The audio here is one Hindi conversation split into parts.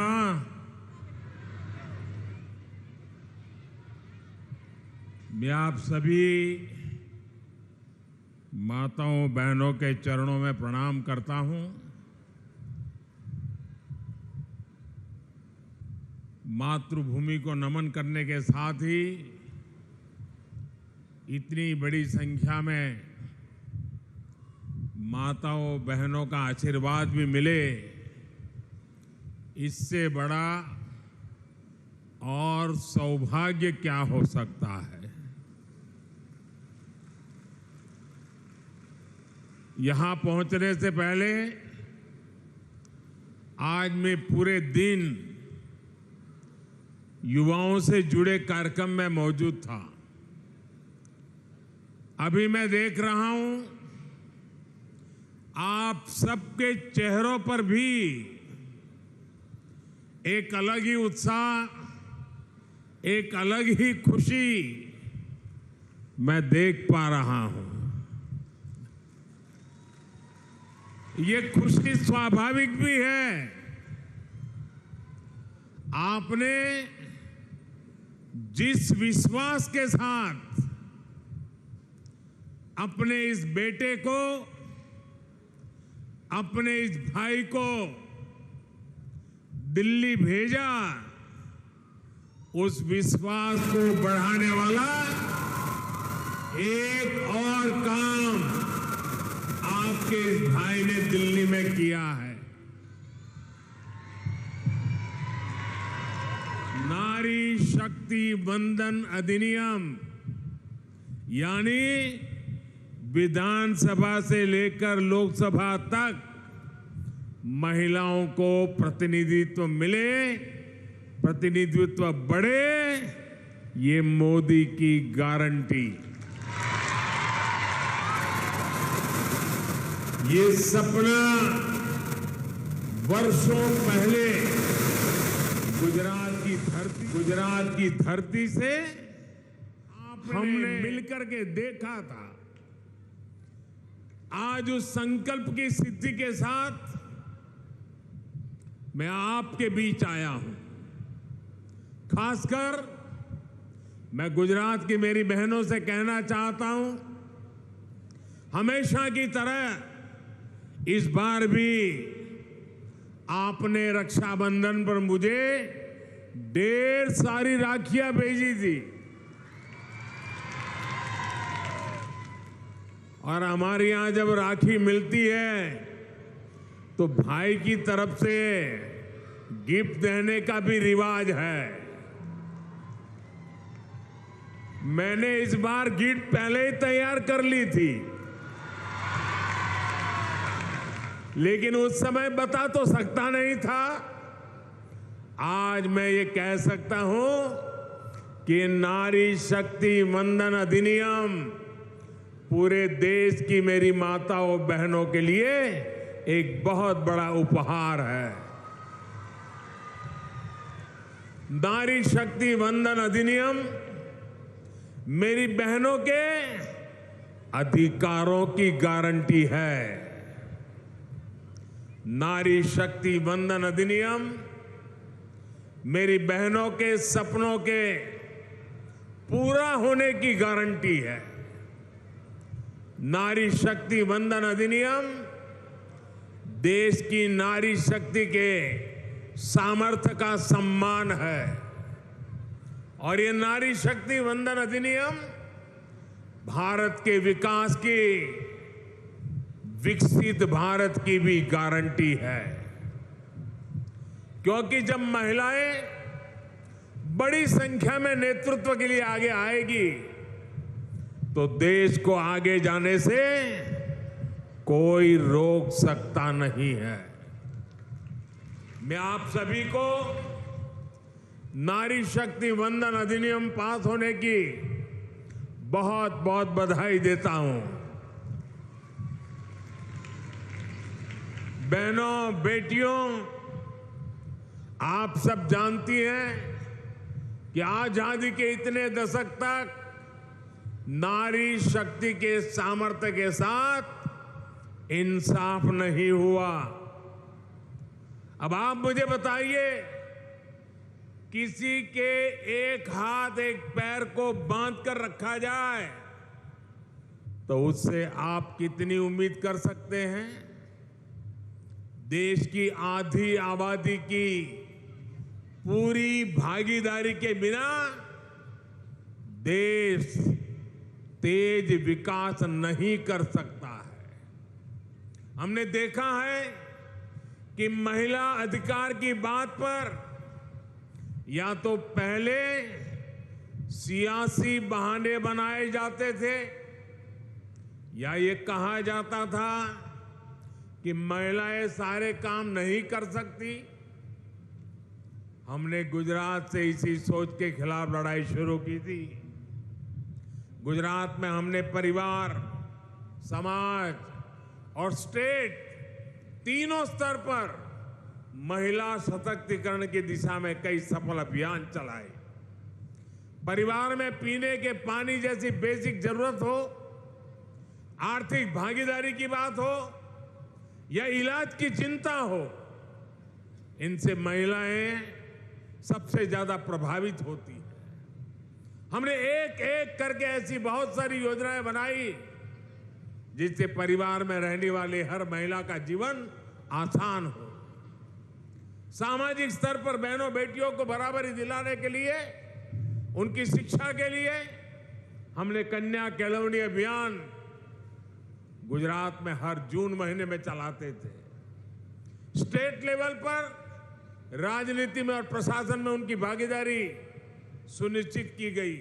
मां, मैं आप सभी माताओं बहनों के चरणों में प्रणाम करता हूं। मातृभूमि को नमन करने के साथ ही इतनी बड़ी संख्या में माताओं बहनों का आशीर्वाद भी मिले, इससे बड़ा और सौभाग्य क्या हो सकता है। यहां पहुंचने से पहले आज मैं पूरे दिन युवाओं से जुड़े कार्यक्रम में मौजूद था। अभी मैं देख रहा हूं आप सबके चेहरों पर भी एक अलग ही उत्साह, एक अलग ही खुशी मैं देख पा रहा हूं। ये खुशी स्वाभाविक भी है। आपने जिस विश्वास के साथ अपने इस बेटे को, अपने इस भाई को दिल्ली भेजा, उस विश्वास को बढ़ाने वाला एक और काम आपके इस भाई ने दिल्ली में किया है। नारी शक्ति वंदन अधिनियम, यानी विधानसभा से लेकर लोकसभा तक महिलाओं को प्रतिनिधित्व मिले, प्रतिनिधित्व बढ़े, ये मोदी की गारंटी। ये सपना वर्षों पहले गुजरात की धरती से हमने मिलकर के देखा था। आज उस संकल्प की सिद्धि के साथ मैं आपके बीच आया हूं। खासकर मैं गुजरात की मेरी बहनों से कहना चाहता हूं, हमेशा की तरह इस बार भी आपने रक्षाबंधन पर मुझे ढेर सारी राखियां भेजी थी और हमारे यहां जब राखी मिलती है तो भाई की तरफ से गिफ्ट देने का भी रिवाज है। मैंने इस बार गिफ्ट पहले ही तैयार कर ली थी, लेकिन उस समय बता तो सकता नहीं था। आज मैं ये कह सकता हूं कि नारी शक्ति वंदन अधिनियम पूरे देश की मेरी माताओं बहनों के लिए एक बहुत बड़ा उपहार है। नारी शक्ति वंदन अधिनियम मेरी बहनों के अधिकारों की गारंटी है। नारी शक्ति वंदन अधिनियम मेरी बहनों के सपनों के पूरा होने की गारंटी है। नारी शक्ति वंदन अधिनियम देश की नारी शक्ति के सामर्थ्य का सम्मान है और ये नारी शक्ति वंदन अधिनियम भारत के विकास की, विकसित भारत की भी गारंटी है। क्योंकि जब महिलाएं बड़ी संख्या में नेतृत्व के लिए आगे आएगी तो देश को आगे जाने से कोई रोक सकता नहीं है। मैं आप सभी को नारी शक्ति वंदन अधिनियम पास होने की बहुत बहुत बधाई देता हूं। बहनों, बेटियों, आप सब जानती हैं कि आजादी के इतने दशक तक नारी शक्ति के सामर्थ्य के साथ इंसाफ नहीं हुआ। अब आप मुझे बताइए किसी के एक हाथ एक पैर को बांध कर रखा जाए तो उससे आप कितनी उम्मीद कर सकते हैं? देश की आधी आबादी की पूरी भागीदारी के बिना देश तेज विकास नहीं कर सकता है। हमने देखा है कि महिला अधिकार की बात पर या तो पहले सियासी बहाने बनाए जाते थे या ये कहा जाता था कि महिलाएं सारे काम नहीं कर सकती। हमने गुजरात से इसी सोच के खिलाफ लड़ाई शुरू की थी। गुजरात में हमने परिवार, समाज और स्टेट तीनों स्तर पर महिला सशक्तिकरण की दिशा में कई सफल अभियान चलाए। परिवार में पीने के पानी जैसी बेसिक जरूरत हो, आर्थिक भागीदारी की बात हो या इलाज की चिंता हो, इनसे महिलाएं सबसे ज्यादा प्रभावित होती हैं। हमने एक एक करके ऐसी बहुत सारी योजनाएं बनाई जिससे परिवार में रहने वाली हर महिला का जीवन आसान हो। सामाजिक स्तर पर बहनों बेटियों को बराबरी दिलाने के लिए, उनकी शिक्षा के लिए हमने कन्या केळवणी अभियान गुजरात में हर जून महीने में चलाते थे। स्टेट लेवल पर राजनीति में और प्रशासन में उनकी भागीदारी सुनिश्चित की गई।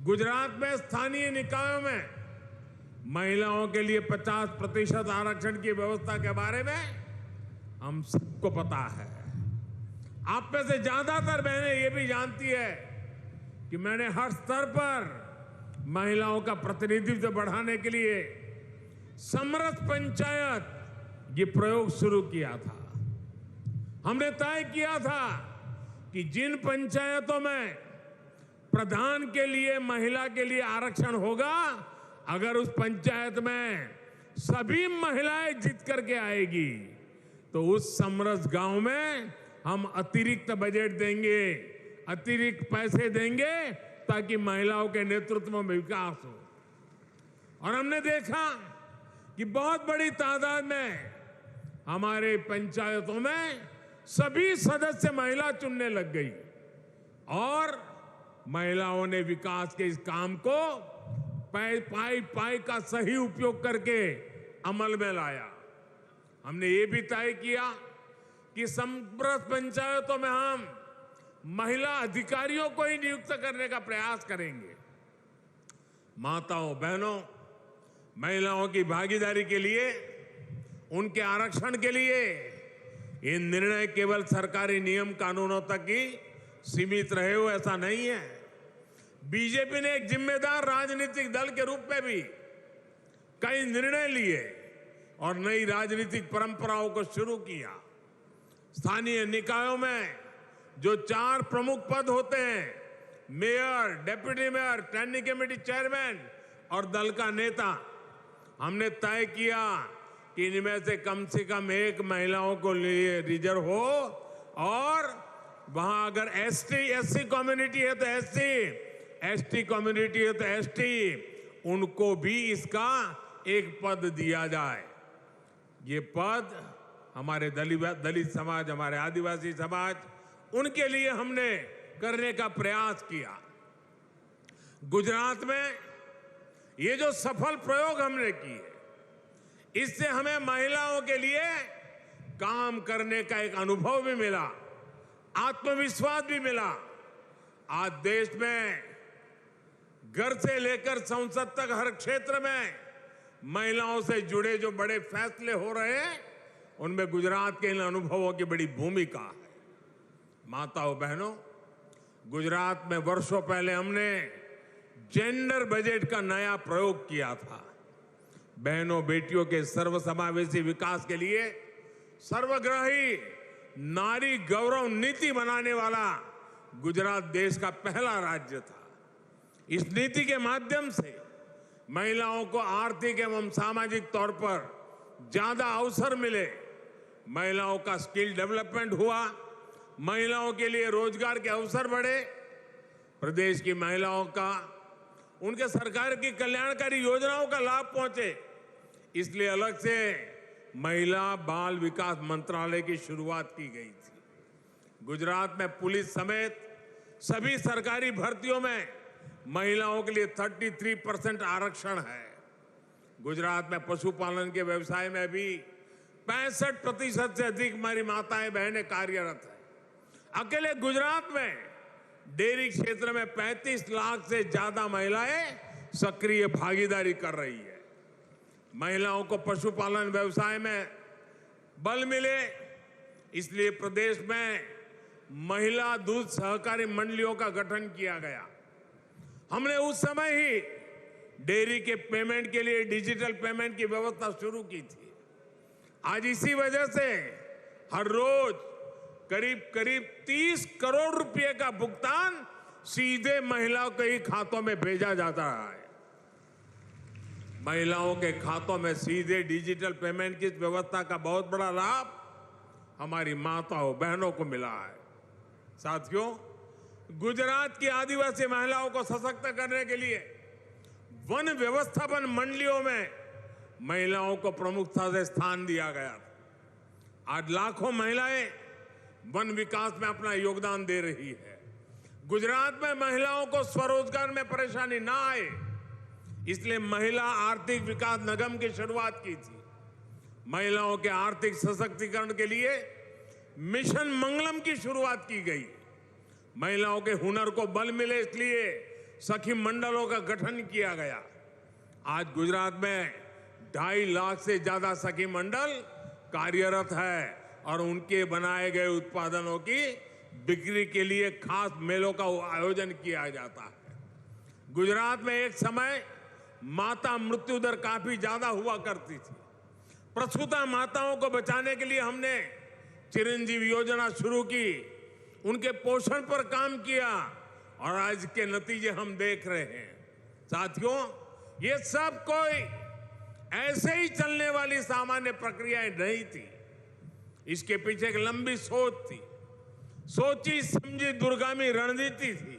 गुजरात में स्थानीय निकायों में महिलाओं के लिए 50% आरक्षण की व्यवस्था के बारे में हम सबको पता है। आप में से ज्यादातर बहनें ये भी जानती है कि मैंने हर स्तर पर महिलाओं का प्रतिनिधित्व बढ़ाने के लिए समरस पंचायत ये प्रयोग शुरू किया था। हमने तय किया था कि जिन पंचायतों में प्रधान के लिए महिला के लिए आरक्षण होगा, अगर उस पंचायत में सभी महिलाएं जीत करके आएगी तो उस समरस गांव में हम अतिरिक्त बजट देंगे, अतिरिक्त पैसे देंगे ताकि महिलाओं के नेतृत्व में विकास हो। और हमने देखा कि बहुत बड़ी तादाद में हमारे पंचायतों में सभी सदस्य महिला चुनने लग गई और महिलाओं ने विकास के इस काम को पाई का सही उपयोग करके अमल में लाया। हमने ये भी तय किया कि समरस पंचायतों में हम महिला अधिकारियों को ही नियुक्त करने का प्रयास करेंगे। माताओं बहनों, महिलाओं की भागीदारी के लिए, उनके आरक्षण के लिए ये निर्णय केवल सरकारी नियम कानूनों तक ही सीमित रहे हो ऐसा नहीं है। बीजेपी ने एक जिम्मेदार राजनीतिक दल के रूप में भी कई निर्णय लिए और नई राजनीतिक परंपराओं को शुरू किया। स्थानीय निकायों में जो 4 प्रमुख पद होते हैं, mayor, deputy mayor, standing committee chairman और दल का नेता, हमने तय किया कि इनमें से कम 1 महिलाओं को लिए रिजर्व हो और वहां अगर एससी कम्युनिटी है तो एसटी कम्युनिटी है तो एसटी, उनको भी इसका एक पद दिया जाए। ये पद हमारे दलित समाज, हमारे आदिवासी समाज, उनके लिए हमने करने का प्रयास किया। गुजरात में ये जो सफल प्रयोग हमने किए, इससे हमें महिलाओं के लिए काम करने का एक अनुभव भी मिला, आत्मविश्वास भी मिला। आज देश में घर से लेकर संसद तक हर क्षेत्र में महिलाओं से जुड़े जो बड़े फैसले हो रहे हैं, उनमें गुजरात के इन अनुभवों की बड़ी भूमिका है। माताओं बहनों, गुजरात में वर्षों पहले हमने जेंडर बजट का नया प्रयोग किया था। बहनों बेटियों के सर्वसमावेशी विकास के लिए सर्वग्राही नारी गौरव नीति बनाने वाला गुजरात देश का पहला राज्य था। इस नीति के माध्यम से महिलाओं को आर्थिक एवं सामाजिक तौर पर ज्यादा अवसर मिले, महिलाओं का स्किल डेवलपमेंट हुआ, महिलाओं के लिए रोजगार के अवसर बढ़े, प्रदेश की महिलाओं का उनके सरकार की कल्याणकारी योजनाओं का लाभ पहुंचे, इसलिए अलग से महिला बाल विकास मंत्रालय की शुरुआत की गई थी। गुजरात में पुलिस समेत सभी सरकारी भर्तियों में महिलाओं के लिए 33% आरक्षण है। गुजरात में पशुपालन के व्यवसाय में भी 65% से अधिक हमारी माताएं बहनें कार्यरत हैं। अकेले गुजरात में डेयरी क्षेत्र में 35 लाख से ज्यादा महिलाएं सक्रिय भागीदारी कर रही है। महिलाओं को पशुपालन व्यवसाय में बल मिले, इसलिए प्रदेश में महिला दूध सहकारी मंडलियों का गठन किया गया। हमने उस समय ही डेयरी के पेमेंट के लिए डिजिटल पेमेंट की व्यवस्था शुरू की थी। आज इसी वजह से हर रोज करीब करीब 30 करोड़ रुपए का भुगतान सीधे महिलाओं के ही खातों में भेजा जाता है। महिलाओं के खातों में सीधे डिजिटल पेमेंट की व्यवस्था का बहुत बड़ा लाभ हमारी माताओं बहनों को मिला है। साथियों, गुजरात की आदिवासी महिलाओं को सशक्त करने के लिए वन व्यवस्थापन मंडलियों में महिलाओं को प्रमुखता से स्थान दिया गया था। आज लाखों महिलाएं वन विकास में अपना योगदान दे रही है। गुजरात में महिलाओं को स्वरोजगार में परेशानी ना आए, इसलिए महिला आर्थिक विकास निगम की शुरुआत की थी। महिलाओं के आर्थिक सशक्तिकरण के लिए मिशन मंगलम की शुरुआत की गई। महिलाओं के हुनर को बल मिले, इसलिए सखी मंडलों का गठन किया गया। आज गुजरात में 2.5 लाख से ज्यादा सखी मंडल कार्यरत है और उनके बनाए गए उत्पादनों की बिक्री के लिए खास मेलों का आयोजन किया जाता है। गुजरात में एक समय माता मृत्यु दर काफी ज्यादा हुआ करती थी। प्रसूता माताओं को बचाने के लिए हमने चिरंजीव योजना शुरू की, उनके पोषण पर काम किया और आज के नतीजे हम देख रहे हैं। साथियों, ये सब कोई ऐसे ही चलने वाली सामान्य प्रक्रियाएं नहीं थी। इसके पीछे एक लंबी सोच थी, सोची समझी दूरगामी रणनीति थी।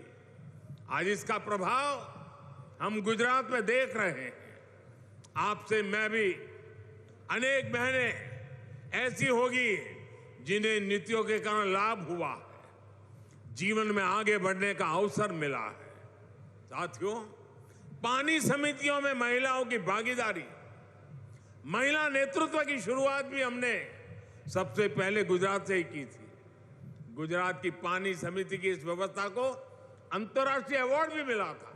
आज इसका प्रभाव हम गुजरात में देख रहे हैं। आपसे मैं भी अनेक बहनें ऐसी होगी जिन्हें नीतियों के कारण लाभ हुआ है, जीवन में आगे बढ़ने का अवसर मिला है। साथियों, पानी समितियों में महिलाओं की भागीदारी, महिला नेतृत्व की शुरुआत भी हमने सबसे पहले गुजरात से ही की थी। गुजरात की पानी समिति की इस व्यवस्था को अंतर्राष्ट्रीय अवार्ड भी मिला था।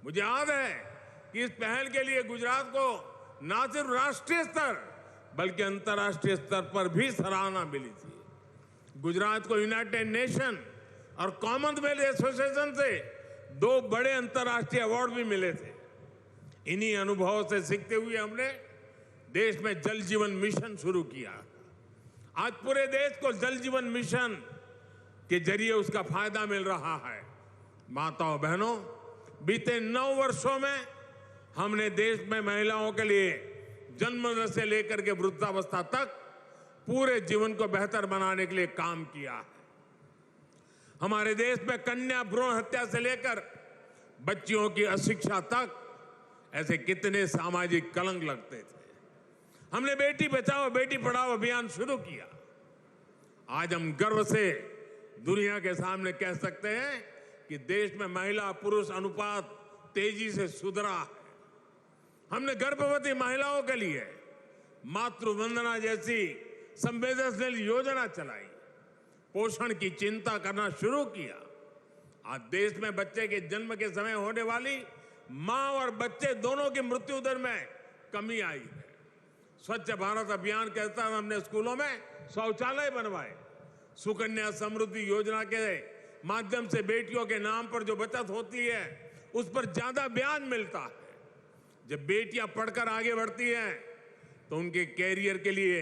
मुझे याद है कि इस पहल के लिए गुजरात को न सिर्फ राष्ट्रीय स्तर बल्कि अंतर्राष्ट्रीय स्तर पर भी सराहना मिली थी। गुजरात को यूनाइटेड नेशन और कॉमनवेल्थ एसोसिएशन से 2 बड़े अंतर्राष्ट्रीय अवार्ड भी मिले थे। इन्हीं अनुभवों से सीखते हुए हमने देश में जल जीवन मिशन शुरू किया। आज पूरे देश को जल जीवन मिशन के जरिए उसका फायदा मिल रहा है। माताओं बहनों, बीते 9 वर्षों में हमने देश में महिलाओं के लिए जन्म से लेकर के वृद्धावस्था तक पूरे जीवन को बेहतर बनाने के लिए काम किया है। हमारे देश में कन्या भ्रूण हत्या से लेकर बच्चियों की अशिक्षा तक ऐसे कितने सामाजिक कलंक लगते थे। हमने बेटी बचाओ बेटी पढ़ाओ अभियान शुरू किया। आज हम गर्व से दुनिया के सामने कह सकते हैं कि देश में महिला पुरुष अनुपात तेजी से सुधरा है। हमने गर्भवती महिलाओं के लिए मातृ वंदना जैसी संवेदनशील योजना चलाई, पोषण की चिंता करना शुरू किया। आज देश में बच्चे के जन्म के समय होने वाली मां और बच्चे दोनों की मृत्यु दर में कमी आई है। स्वच्छ भारत अभियान के तहत हमने स्कूलों में शौचालय बनवाए। सुकन्या समृद्धि योजना के माध्यम से बेटियों के नाम पर जो बचत होती है उस पर ज्यादा ब्याज मिलता है। जब बेटियां पढ़कर आगे बढ़ती हैं तो उनके कैरियर के लिए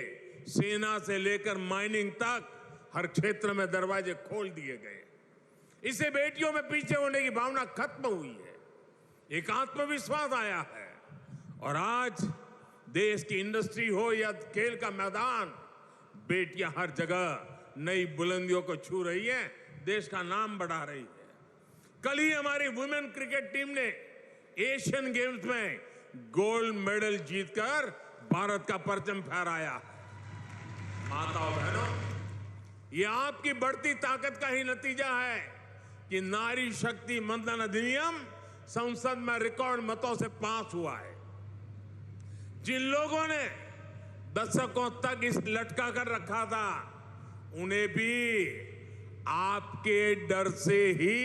सेना से लेकर माइनिंग तक हर क्षेत्र में दरवाजे खोल दिए गए। इससे बेटियों में पीछे होने की भावना खत्म हुई है, एक आत्मविश्वास आया है और आज देश की इंडस्ट्री हो या खेल का मैदान, बेटियां हर जगह नई बुलंदियों को छू रही है, देश का नाम बढ़ा रही है। कल ही हमारी वुमेन क्रिकेट टीम ने एशियन गेम्स में गोल्ड मेडल जीतकर भारत का परचम फहराया। माताओं बहनों, ये आपकी बढ़ती ताकत का ही नतीजा है कि नारी शक्ति वंदन अधिनियम संसद में रिकॉर्ड मतों से पास हुआ है। जिन लोगों ने दशकों तक इस लटका कर रखा था, उन्हें भी आपके डर से ही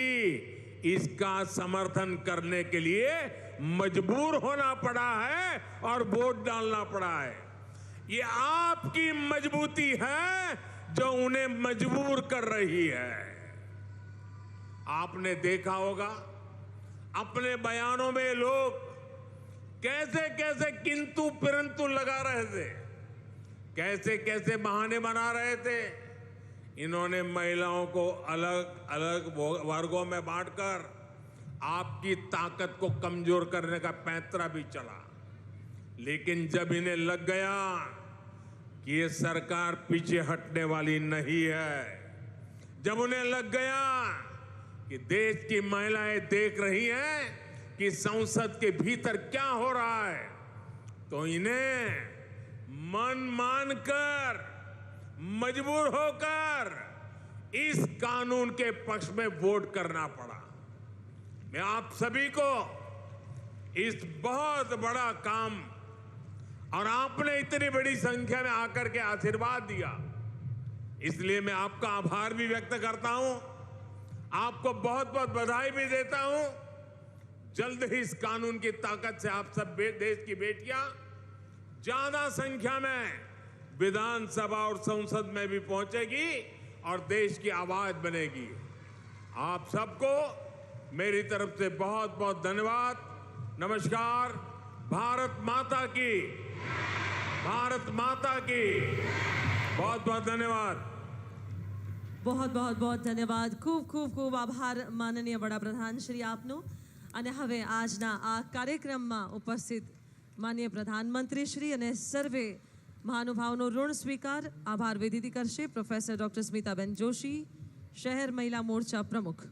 इसका समर्थन करने के लिए मजबूर होना पड़ा है और वोट डालना पड़ा है। ये आपकी मजबूती है जो उन्हें मजबूर कर रही है। आपने देखा होगा अपने बयानों में लोग कैसे कैसे किंतु परंतु लगा रहे थे, कैसे कैसे बहाने बना रहे थे। इन्होंने महिलाओं को अलग अलग वर्गों में बांटकर आपकी ताकत को कमजोर करने का पैंतरा भी चला। लेकिन जब इन्हें लग गया कि ये सरकार पीछे हटने वाली नहीं है, जब उन्हें लग गया कि देश की महिलाएं देख रही हैं कि संसद के भीतर क्या हो रहा है, तो इन्हें मन मानकर मजबूर होकर इस कानून के पक्ष में वोट करना पड़ा। मैं आप सभी को इस बहुत बड़ा काम और आपने इतनी बड़ी संख्या में आकर के आशीर्वाद दिया, इसलिए मैं आपका आभार भी व्यक्त करता हूं, आपको बहुत बहुत बधाई भी देता हूं। जल्द ही इस कानून की ताकत से आप सब देश की बेटियां ज्यादा संख्या में विधानसभा और संसद में भी पहुंचेगी और देश की आवाज बनेगी। आप सबको मेरी तरफ से बहुत बहुत धन्यवाद। नमस्कार। भारत माता की, भारत माता की बहुत बहुत धन्यवाद। बहुत बहुत बहुत ધન્યવાદ। ખૂબ ખૂબ ખૂબ આભાર માનનીય વડાપ્રધાન શ્રી આપનો। અને હવે આજના આ કાર્યક્રમમાં ઉપસ્થિત માનનીય પ્રધાનમંત્રી શ્રી અને સર્વે મહાનુભાવનો ઋણ સ્વીકાર આભાર વિધિથી કરશે પ્રોફેસર ડોક્ટર સ્મિતાબેન જોશી, શહેર મહિલા મોરચા પ્રમુખ।